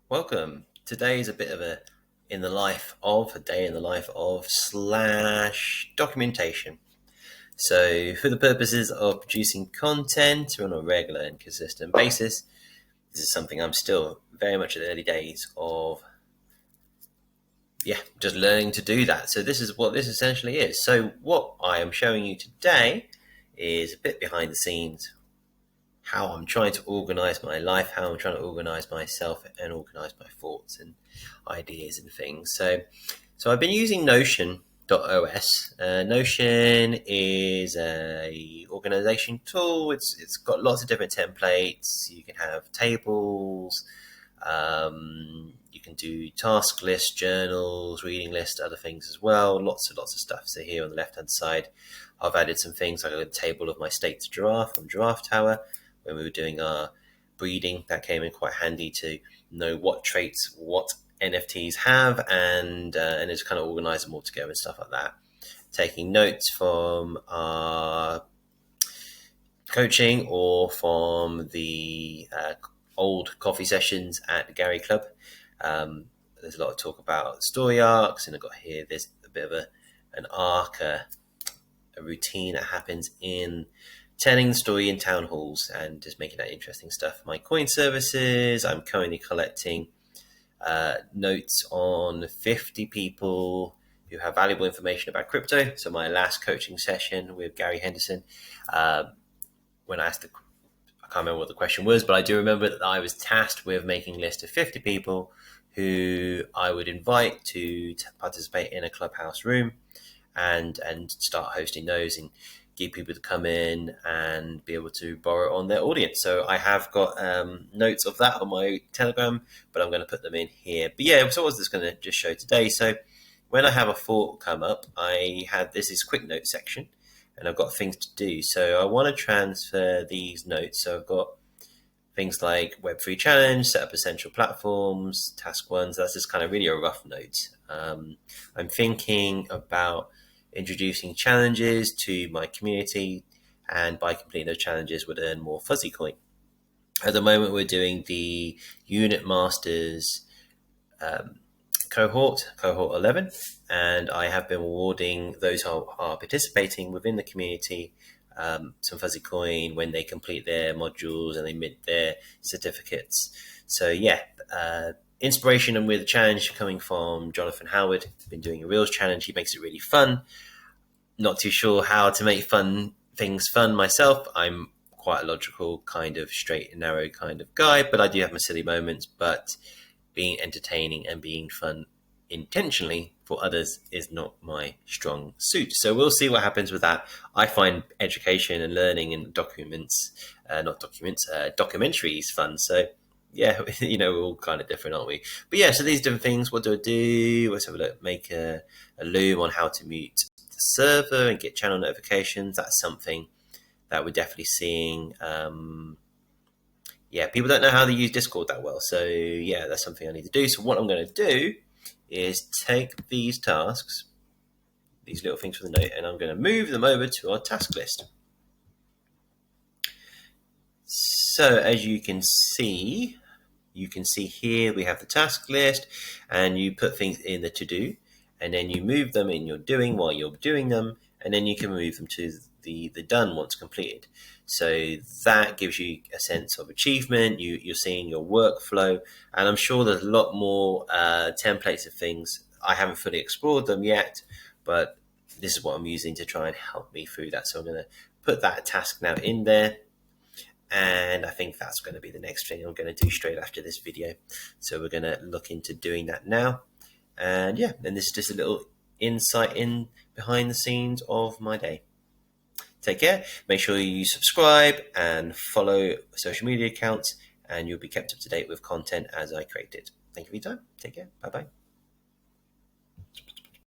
Welcome. Today is a bit of a day in the life of slash documentation. So, for the purposes of producing content on a regular and consistent basis, this is something I'm still very much at the early days of. Just learning to do that. So, this is what this essentially is. So, what I am showing you today is a bit behind the scenes how I'm trying to organize my life, how I'm trying to organize myself and organize my thoughts and ideas and things. So I've been using notion.os. Notion is a organization tool. It's got lots of different templates. You can have tables. You can do task lists, journals, reading lists, other things as well. Lots and lots of stuff. So here on the left-hand side, I've added some things like a table of my state to giraffe from Giraffe Tower. When we were doing our breeding, that came in quite handy to know what traits what NFTs have and just kind of organize them all together and stuff like that. Taking notes from our coaching or from the old coffee sessions at Gary Club. There's a lot of talk about story arcs, and I've got here there's a bit of an arc, a routine that happens in telling the story in town halls and just making that interesting stuff. My coin services, I'm currently collecting notes on 50 people who have valuable information about crypto. So my last coaching session with Gary Henderson, when I can't remember what the question was, but I do remember that I was tasked with making a list of 50 people who I would invite to participate in a clubhouse room and start hosting those and get people to come in and be able to borrow on their audience. So I have got notes of that on my Telegram, but I'm going to put them in here. But yeah, so I was just going to just show today. So when I have a thought come up, I had this quick note section, and I've got things to do. So I want to transfer these notes. So I've got things like Web3 Challenge, set up essential platforms, task ones. That's just kind of really a rough note. I'm thinking about introducing challenges to my community, and by completing those challenges would earn more fuzzy coin. At the moment, we're doing the Unit Masters cohort 11, and I have been awarding those who are participating within the community some fuzzy coin when they complete their modules and they mint their certificates. So inspiration and with a challenge coming from Jonathan Howard. He's been doing a Reels challenge. He makes it really fun. Not too sure how to make things fun myself. I'm quite a logical, kind of straight and narrow kind of guy, but I do have my silly moments. But being entertaining and being fun intentionally for others is not my strong suit. So we'll see what happens with that. I find education and learning in documentaries fun. So yeah, we're all kind of different, aren't we? But yeah, so these different things. What do I do? Let's have a look. Make a loom on how to mute the server and get channel notifications. That's something that we're definitely seeing. People don't know how to use Discord that well. So yeah, that's something I need to do. So what I'm going to do is take these tasks, these little things from the note, and I'm going to move them over to our task list. So as you can see here we have the task list, and you put things in the to-do, and then you move them in your doing while you're doing them, and then you can move them to the done once completed. So that gives you a sense of achievement. You're seeing your workflow, and I'm sure there's a lot more templates of things. I haven't fully explored them yet, but this is what I'm using to try and help me through that. So I'm going to put that task now in there, and I think that's going to be the next thing I'm going to do straight after this video. So we're going to look into doing that now, and this is just a little insight in behind the scenes of my day. Take care. Make sure you subscribe and follow social media accounts, and you'll be kept up to date with content as I create it. Thank you for your time. Take care. Bye-bye.